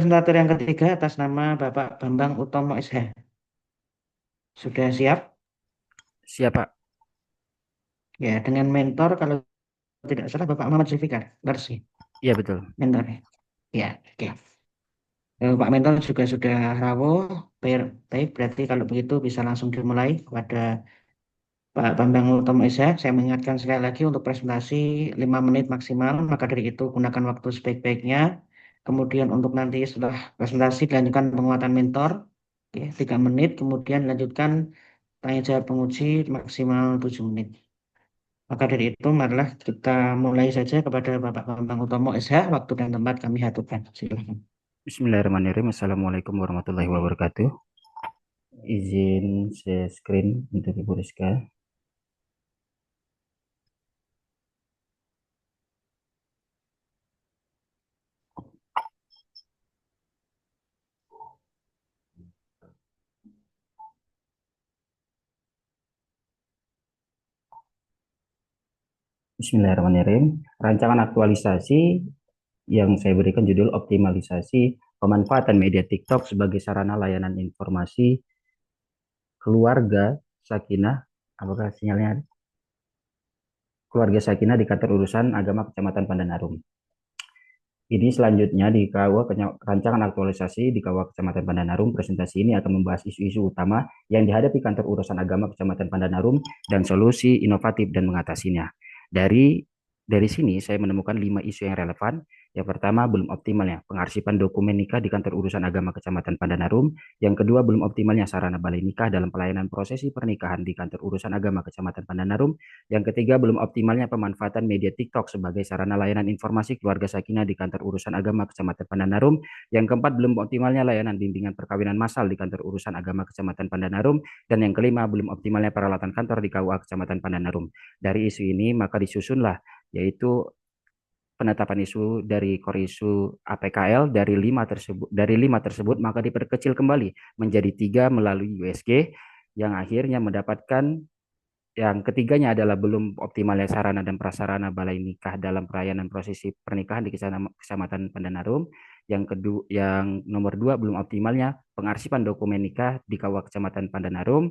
presentator yang ketiga atas nama Bapak Bambang Utomo SH. Sudah siap? Siapa? Ya, dengan mentor kalau tidak salah Bapak Muhammad Zulfikar. Benar sih, Iya betul. mentornya. Ya, oke. Pak mentor juga sudah rawuh. Baik, baik, berarti kalau begitu bisa langsung dimulai kepada Pak Bambang Utomo SH. Saya mengingatkan sekali lagi untuk presentasi 5 menit maksimal, maka dari itu gunakan waktu sebaik-baiknya. Kemudian untuk nanti setelah presentasi dilanjutkan penguatan mentor, oke, 3 menit, kemudian lanjutkan tanya jawab penguji maksimal 7 menit. Maka dari itu, marilah kita mulai saja kepada Bapak Bambang Utomo SH. Waktu dan tempat kami aturkan. Silakan. Bismillahirrahmanirrahim. Assalamualaikum warahmatullahi wabarakatuh. Izin share screen untuk Ibu Rizka. Bismillahirrahmanirrahim. Rancangan aktualisasi yang saya berikan judul optimalisasi pemanfaatan media TikTok sebagai sarana layanan informasi keluarga Sakinah. Apakah sinyalnya ada? Keluarga Sakinah di kantor urusan agama Kecamatan Pandanarum. Ini selanjutnya di KUA rancangan aktualisasi di KUA Kecamatan Pandanarum. Presentasi ini akan membahas isu-isu utama yang dihadapi kantor urusan agama Kecamatan Pandanarum dan solusi inovatif dan mengatasinya. Dari sini saya menemukan 5 isu yang relevan. Yang pertama, belum optimalnya pengarsipan dokumen nikah di kantor urusan agama Kecamatan Pandanarum. Yang kedua, belum optimalnya sarana balai nikah dalam pelayanan prosesi pernikahan di kantor urusan agama Kecamatan Pandanarum. Yang ketiga, belum optimalnya pemanfaatan media TikTok sebagai sarana layanan informasi keluarga sakinah di kantor urusan agama Kecamatan Pandanarum. Yang keempat, belum optimalnya layanan bimbingan perkawinan massal di kantor urusan agama Kecamatan Pandanarum. Dan yang kelima, belum optimalnya peralatan kantor di KUA Kecamatan Pandanarum. Dari isu ini, maka disusunlah yaitu penetapan isu dari core isu APKL dari lima tersebut maka diperkecil kembali menjadi 3 melalui USG yang akhirnya mendapatkan yang ketiganya adalah belum optimalnya sarana dan prasarana balai nikah dalam pelayanan prosesi pernikahan di Kecamatan Pandanarum. Yang nomor dua, belum optimalnya pengarsipan dokumen nikah di KUA Kecamatan Pandanarum.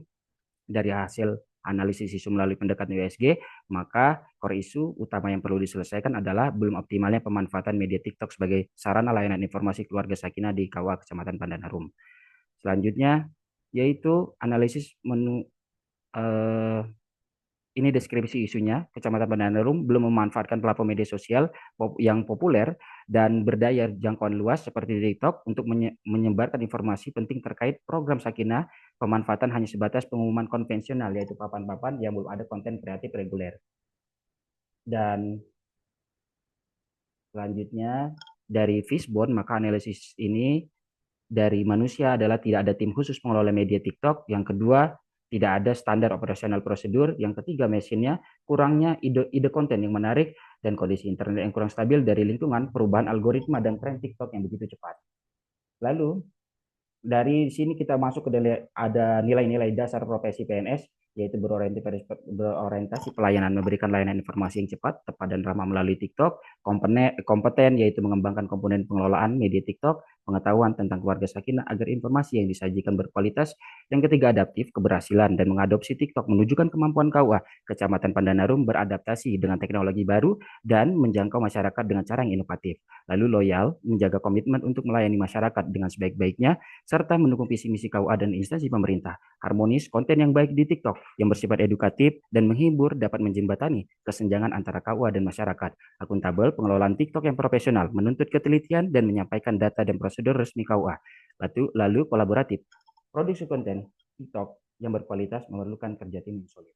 Dari hasil analisis isu melalui pendekatan USG, maka core isu utama yang perlu diselesaikan adalah belum optimalnya pemanfaatan media TikTok sebagai sarana layanan informasi keluarga sakinah di KUA Kecamatan Pandanarum. Selanjutnya, yaitu analisis menu eh, ini deskripsi isunya. Kecamatan Pandanarum belum memanfaatkan platform media sosial yang populer dan berdaya jangkauan luas seperti TikTok untuk menyebarkan informasi penting terkait program Sakinah. Pemanfaatan hanya sebatas pengumuman konvensional, yaitu papan-papan yang belum ada konten kreatif reguler. Dan selanjutnya, dari Fishbone, maka analisis ini dari manusia adalah tidak ada tim khusus pengelola media TikTok. Yang kedua, tidak ada standar operasional prosedur. Yang ketiga, mesinnya kurangnya ide konten yang menarik dan kondisi internet yang kurang stabil dari lingkungan, perubahan algoritma dan tren TikTok yang begitu cepat. Lalu dari sini kita masuk ke ada nilai-nilai dasar profesi PNS, yaitu berorientasi pelayanan, memberikan layanan informasi yang cepat, tepat dan ramah melalui TikTok, kompeten yaitu mengembangkan komponen pengelolaan media TikTok, pengetahuan tentang keluarga sakinah agar informasi yang disajikan berkualitas. Yang ketiga, adaptif, keberhasilan dan mengadopsi TikTok menunjukkan kemampuan KUA Kecamatan Pandanarum beradaptasi dengan teknologi baru dan menjangkau masyarakat dengan cara yang inovatif. Lalu loyal, menjaga komitmen untuk melayani masyarakat dengan sebaik-baiknya serta mendukung visi misi KUA dan instansi pemerintah. Harmonis, konten yang baik di TikTok yang bersifat edukatif dan menghibur dapat menjembatani kesenjangan antara KUA dan masyarakat. Akuntabel, pengelolaan TikTok yang profesional, menuntut ketelitian dan menyampaikan data dan prosedur resmi KUA. Lalu kolaboratif, produksi konten TikTok yang berkualitas memerlukan kerja tim yang solid.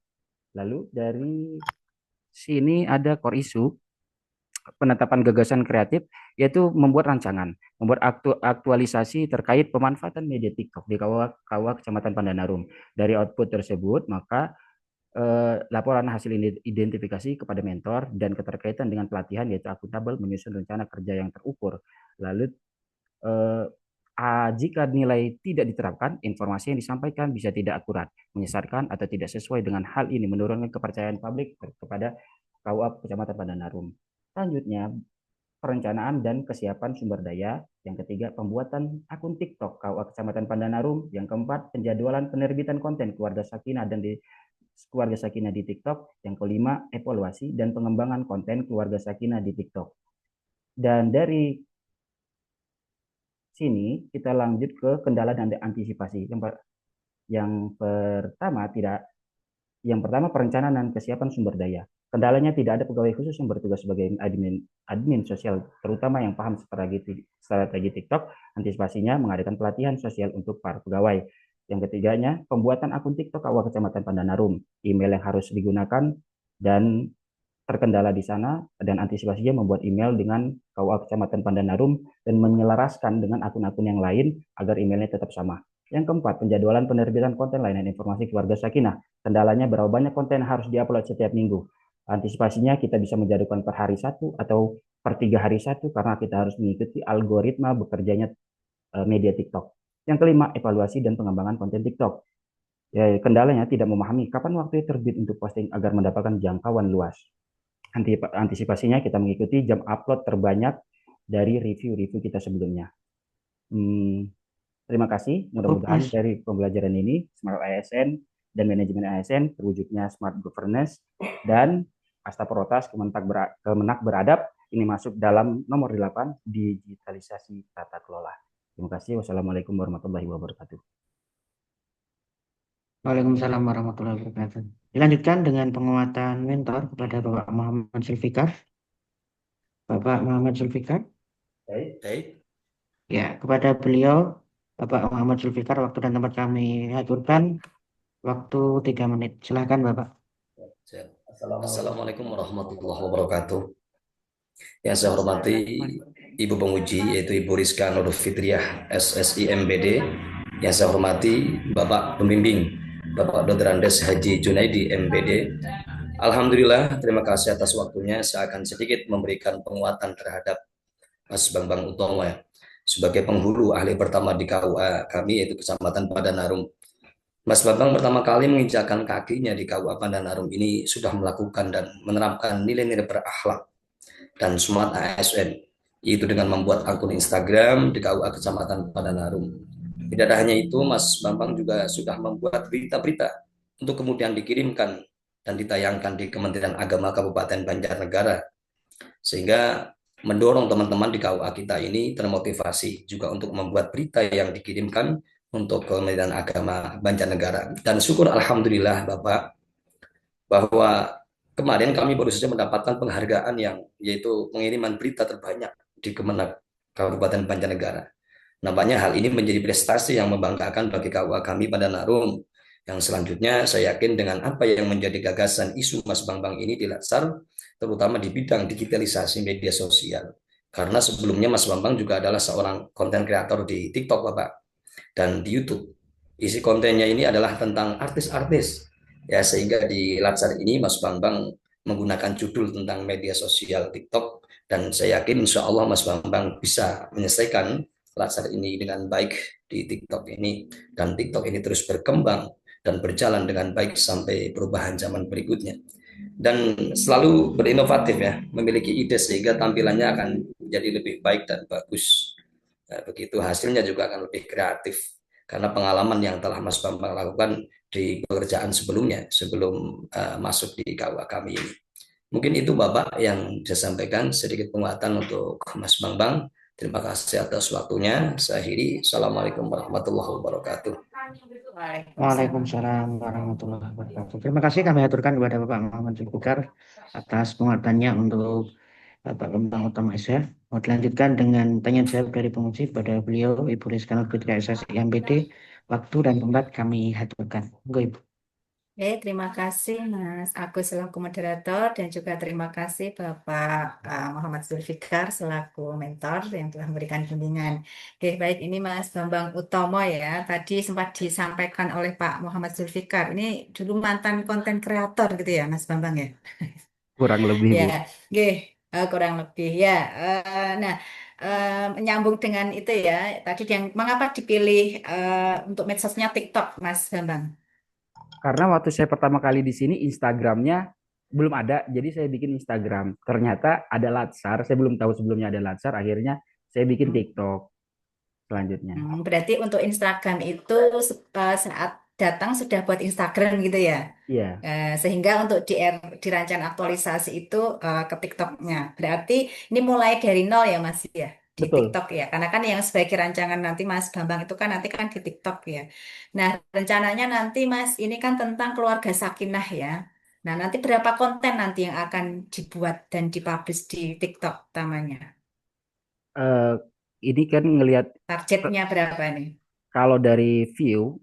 Lalu dari sini ada core issue penetapan gagasan kreatif, yaitu membuat rancangan, membuat aktualisasi terkait pemanfaatan media TikTok di KUA Kecamatan Pandanarum. Dari output tersebut, maka laporan hasil identifikasi kepada mentor dan keterkaitan dengan pelatihan, yaitu akuntabel, menyusun rencana kerja yang terukur. Lalu eh, jika nilai tidak diterapkan, informasi yang disampaikan bisa tidak akurat, menyesatkan atau tidak sesuai dengan hal ini, menurunkan kepercayaan publik kepada KUA Kecamatan Pandanarum. Selanjutnya, perencanaan dan kesiapan sumber daya. Yang ketiga, pembuatan akun TikTok KUA Kecamatan Pandanarum. Yang keempat, penjadwalan penerbitan konten keluarga Sakinah di TikTok. Yang kelima, evaluasi dan pengembangan konten keluarga Sakinah di TikTok. Dan dari sini kita lanjut ke kendala dan antisipasi. Yang pertama tidak yang pertama, perencanaan dan kesiapan sumber daya. Kendalanya tidak ada pegawai khusus yang bertugas sebagai admin sosial, terutama yang paham strategi TikTok. Antisipasinya mengadakan pelatihan sosial untuk para pegawai. Yang ketiganya, pembuatan akun TikTok KUA Kecamatan Pandanarum. Email yang harus digunakan dan terkendala di sana, dan antisipasinya membuat email dengan KUA Kecamatan Pandanarum dan menyelaraskan dengan akun-akun yang lain agar emailnya tetap sama. Yang keempat, penjadwalan penerbitan konten layanan informasi keluarga Sakinah. Kendalanya berapa banyak konten harus diupload setiap minggu. Antisipasinya kita bisa menjadwalkan per hari satu atau per 3 hari satu, karena kita harus mengikuti algoritma bekerjanya media TikTok. Yang kelima, evaluasi dan pengembangan konten TikTok. Ya, kendalanya tidak memahami kapan waktu terbit untuk posting agar mendapatkan jangkauan luas. Antisipasinya kita mengikuti jam upload terbanyak dari review-review kita sebelumnya. Terima kasih. Cukup, Mudah-mudahan Mas. dari pembelajaran ini Smart ASN dan manajemen ASN terwujudnya Smart Governance dan Asta Protas Kemenak Beradab ini masuk dalam nomor 8, digitalisasi tata kelola. Terima kasih. Wassalamualaikum warahmatullahi wabarakatuh. Waalaikumsalam warahmatullahi wabarakatuh. Dilanjutkan dengan penguatan mentor kepada Bapak Muhammad Zulfikar. Bapak Muhammad Zulfikar. Baik, Ya, kepada beliau, Bapak Muhammad Zulfikar, waktu dan tempat kami aturkan waktu 3 menit. Silakan, Bapak. siap. Assalamualaikum warahmatullahi wabarakatuh. Yang saya hormati Ibu Penguji, yaitu Ibu Rizka Nur Fitriah, SSI MBD. Yang saya hormati Bapak Pembimbing, Bapak Dr. Andes Haji Junaidi, MBD. Alhamdulillah, terima kasih atas waktunya. Saya akan sedikit memberikan penguatan terhadap Mas Bambang Utomo ya. Sebagai penghulu ahli pertama di KUA kami, yaitu Kecamatan Padanarum. Mas Bambang pertama kali menginjakkan kakinya di KUA Pandanarum ini sudah melakukan dan menerapkan nilai-nilai berakhlak dan smart ASN, yaitu dengan membuat akun Instagram di KUA Kecamatan Pandanarum. Tidak hanya itu, Mas Bambang juga sudah membuat berita-berita untuk kemudian dikirimkan dan ditayangkan di Kementerian Agama Kabupaten Banjarnegara, sehingga mendorong teman-teman di KUA kita ini termotivasi juga untuk membuat berita yang dikirimkan untuk Kementerian Agama Banjarnegara. Dan syukur alhamdulillah Bapak bahwa kemarin kami baru saja mendapatkan penghargaan yang yaitu pengiriman berita terbanyak di Kemenag Kabupaten Banjarnegara. Nampaknya hal ini menjadi prestasi yang membanggakan bagi KUA kami pada Narum. Yang selanjutnya saya yakin dengan apa yang menjadi gagasan isu Mas Bambang ini di Latsar, terutama di bidang digitalisasi media sosial. Karena sebelumnya Mas Bambang juga adalah seorang konten kreator di TikTok, Bapak, dan di YouTube. Isi kontennya ini adalah tentang artis-artis. Ya, sehingga di Latsar ini Mas Bambang menggunakan judul tentang media sosial TikTok, dan saya yakin insya Allah Mas Bambang bisa menyelesaikan Latsar ini dengan baik di TikTok ini, dan TikTok ini terus berkembang dan berjalan dengan baik sampai perubahan zaman berikutnya, dan selalu berinovatif ya, memiliki ide sehingga tampilannya akan jadi lebih baik dan bagus. Nah, begitu hasilnya juga akan lebih kreatif karena pengalaman yang telah Mas Bambang lakukan di pekerjaan sebelumnya sebelum masuk di KUA kami ini. Mungkin itu Bapak yang saya sampaikan, sedikit penguatan untuk Mas Bambang. Terima kasih atas waktunya. Saya akhiri. Assalamualaikum warahmatullahi wabarakatuh. Waalaikumsalam warahmatullahi wabarakatuh. Terima kasih kami aturkan kepada Bapak Muhammad Zulfikar atas penguatannya untuk Bapak Bambang Utama SH. Mau dilanjutkan dengan tanya jawab dari penguji pada beliau, Ibu Rizka Nur Fitri SSI MPD. Waktu dan tempat kami aturkan. Monggo, Ibu. Oke, terima kasih Mas Agus selaku moderator dan juga terima kasih Bapak Muhammad Zulfikar selaku mentor yang telah memberikan bimbingan. Oke, baik ini Mas Bambang Utomo ya. Tadi sempat disampaikan oleh Pak Muhammad Zulfikar. Ini dulu mantan konten kreator gitu ya Mas Bambang ya. Kurang lebih, Ya, Bu. oke, kurang lebih ya. Nah, menyambung dengan itu ya. Tadi yang mengapa dipilih untuk medsosnya TikTok Mas Bambang? Karena waktu saya pertama kali di sini Instagramnya belum ada, jadi saya bikin Instagram. Ternyata ada Latsar, saya belum tahu sebelumnya ada Latsar, akhirnya saya bikin TikTok selanjutnya. Berarti untuk Instagram itu saat datang sudah buat Instagram gitu ya. Iya, Sehingga untuk di rancangan aktualisasi itu ke TikToknya. Berarti ini mulai dari nol ya Mas ya di betul. TikTok ya. Karena kan yang sebagai rancangan nanti Mas Bambang itu kan nanti kan di TikTok ya. Nah rencananya nanti Mas ini kan tentang keluarga sakinah ya. Nah nanti berapa konten nanti yang akan dibuat dan dipublish di TikTok utamanya? Eh, ini kan ngelihat Targetnya berapa nih? kalau dari view,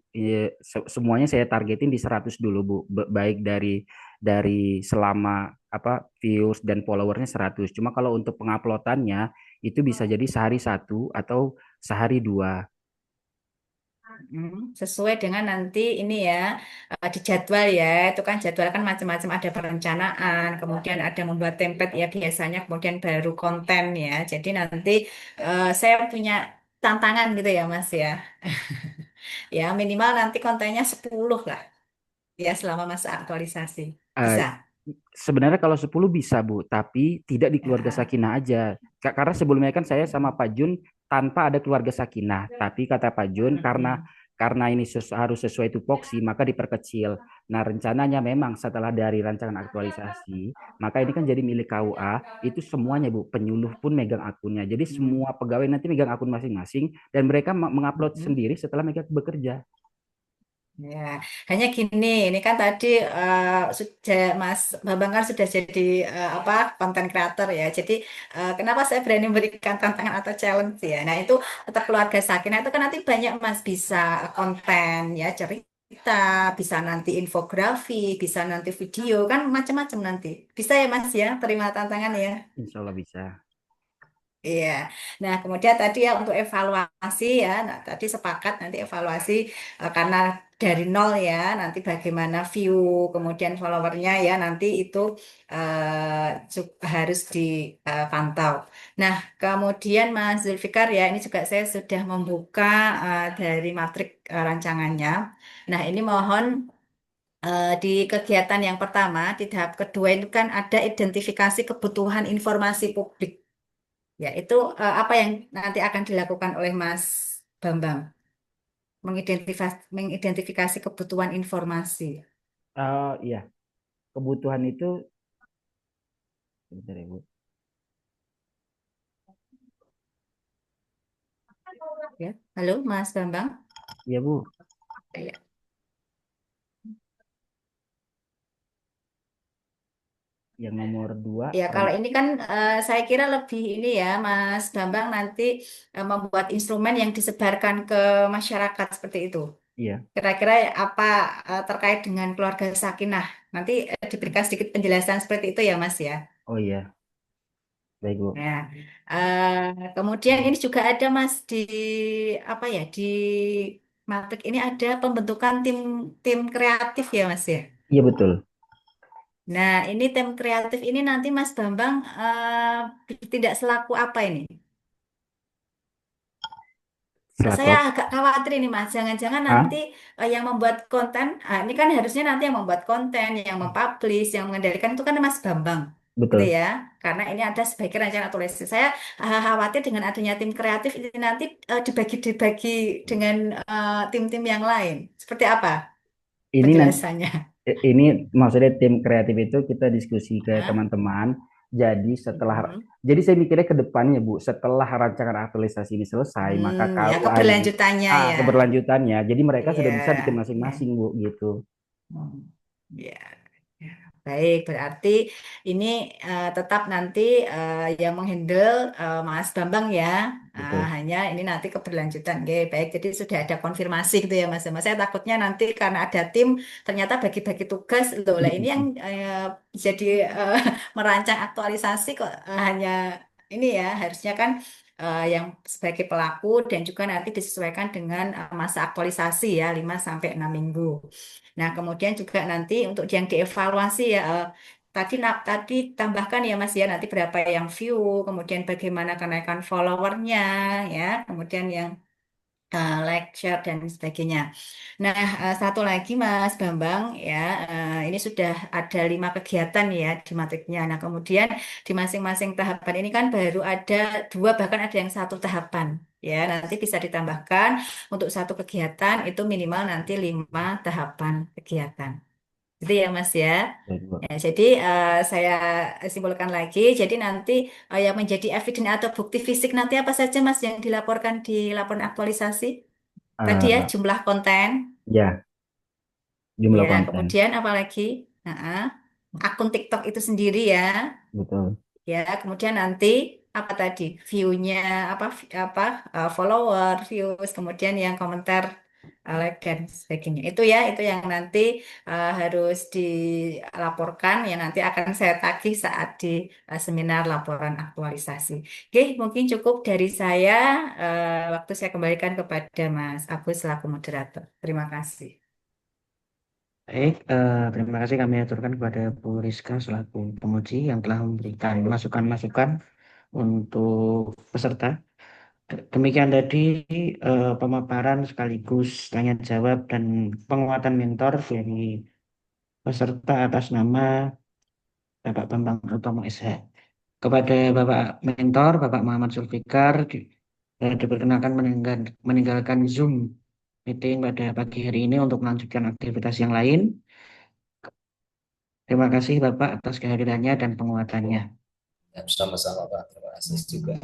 semuanya saya targetin di 100 dulu, Bu. Baik dari selama apa views dan followernya 100. Cuma kalau untuk penguploadannya itu bisa jadi sehari satu atau sehari dua. Sesuai dengan nanti ini ya di jadwal ya itu kan jadwal kan macam-macam ada perencanaan kemudian ada membuat template ya biasanya kemudian baru konten ya jadi nanti saya punya tantangan gitu ya Mas ya ya minimal nanti kontennya 10 lah ya selama masa aktualisasi Eh, bisa. Sebenarnya kalau 10 bisa, Bu, tapi tidak di keluarga Ya. Sakinah aja. Karena sebelumnya kan saya sama Pak Jun tanpa ada keluarga Sakinah, tapi kata Pak Jun Mm-mm. karena ini harus sesuai tupoksi, maka diperkecil. Nah, rencananya memang setelah dari rancangan aktualisasi, maka ini kan jadi milik KUA, itu semuanya, Bu, penyuluh pun megang akunnya. Jadi Mm. semua pegawai nanti megang akun masing-masing dan mereka mengupload Mm. sendiri setelah mereka bekerja. Ya, hanya gini, ini kan tadi sudah Mas Bambang kan sudah jadi apa konten kreator ya. Jadi kenapa saya berani memberikan tantangan atau challenge ya? Nah itu tetap keluarga Sakinah itu kan nanti banyak Mas bisa konten ya cerita, bisa nanti infografi, bisa nanti video kan macam-macam nanti. Bisa ya Mas ya terima tantangan ya. Insya Allah bisa. Iya. Nah, kemudian tadi ya untuk evaluasi ya. Nah, tadi sepakat nanti evaluasi karena dari nol ya, nanti bagaimana view, kemudian followernya ya, nanti itu harus dipantau. Nah, kemudian Mas Zulfikar ya, ini juga saya sudah membuka dari matrik rancangannya. Nah, ini mohon di kegiatan yang pertama, di tahap kedua itu kan ada identifikasi kebutuhan informasi publik. Ya, itu apa yang nanti akan dilakukan oleh Mas Bambang? Mengidentifikasi kebutuhan informasi. Iya, kebutuhan itu, sebentar ya, Bu. Ya, halo Mas Bambang. Iya, Bu. Ya, Yang nomor dua, ya, kalau ini kan saya kira lebih ini ya, Mas Bambang nanti membuat instrumen yang disebarkan ke masyarakat seperti itu. iya. Kira-kira apa terkait dengan keluarga Sakinah? Nanti diberikan sedikit penjelasan seperti itu ya, Mas ya. Oh iya, baik Bu. Nah, kemudian ini juga ada Mas di apa ya di Matrix ini ada pembentukan tim tim kreatif ya Mas ya. Iya betul. Nah, ini tim kreatif ini nanti Mas Bambang tidak selaku apa ini? Saya Selaku agak khawatir ini Mas, jangan-jangan ah nanti yang membuat konten, ini kan harusnya nanti yang membuat konten, yang mempublish, yang mengendalikan itu kan Mas Bambang, gitu betul. ya. Karena ini ada sebagai rencana tulis. Saya khawatir dengan adanya tim kreatif ini nanti dibagi-dibagi dengan tim-tim yang lain. Seperti apa Ini nanti penjelasannya? ini maksudnya tim kreatif itu kita diskusi ke Hah? teman-teman. Jadi setelah Mhm. jadi saya mikirnya ke depannya Bu, setelah rancangan aktualisasi ini selesai, maka Ya KUA-nya keberlanjutannya ya. keberlanjutannya. Jadi mereka Iya, sudah bisa bikin iya. masing-masing Bu gitu. Hmm. Ya, ya. Baik, berarti ini tetap nanti yang menghandle Mas Bambang ya. Betul. Hanya ini nanti keberlanjutan. Oke, baik. Jadi sudah ada konfirmasi gitu ya Mas. Mas saya takutnya nanti karena ada tim ternyata bagi-bagi tugas loh. Lah ini yang jadi merancang aktualisasi kok hanya ini ya harusnya kan yang sebagai pelaku dan juga nanti disesuaikan dengan masa aktualisasi ya 5 sampai 6 minggu. Nah, kemudian juga nanti untuk yang dievaluasi ya, tadi tambahkan ya Mas ya, nanti berapa yang view, kemudian bagaimana kenaikan followernya ya, kemudian yang like, share, dan sebagainya. Nah, satu lagi Mas Bambang ya, ini sudah ada 5 kegiatan ya di matriknya. Nah, kemudian di masing-masing tahapan ini kan baru ada 2, bahkan ada yang 1 tahapan. Ya, nanti bisa ditambahkan untuk satu kegiatan itu minimal nanti 5 tahapan kegiatan. Gitu ya Mas ya. Baik, Bu. Ya, jadi saya simpulkan lagi. Jadi nanti yang menjadi eviden atau bukti fisik nanti apa saja Mas yang dilaporkan di laporan aktualisasi? Tadi ya Eh, jumlah konten, ya, jumlah ya. konten. Kemudian apa lagi? Nah, akun TikTok itu sendiri ya, Betul. ya. Kemudian nanti apa tadi? View-nya apa follower, views, kemudian yang komentar, like dan sebagainya. Itu ya, itu yang nanti harus dilaporkan yang nanti akan saya tagih saat di seminar laporan aktualisasi. Oke, mungkin cukup dari saya. Waktu saya kembalikan kepada Mas Agus selaku moderator. Terima kasih. Baik, terima kasih kami aturkan kepada Bu Rizka selaku penguji yang telah memberikan masukan-masukan untuk peserta. Demikian tadi pemaparan sekaligus tanya jawab dan penguatan mentor dari peserta atas nama Bapak Bambang Utomo SH. Kepada Bapak Mentor, Bapak Muhammad Zulfikar, diperkenalkan meninggalkan Zoom meeting pada pagi hari ini untuk melanjutkan aktivitas yang lain. Terima kasih Bapak atas kehadirannya dan penguatannya. Ya, sama-sama Pak, terima kasih juga.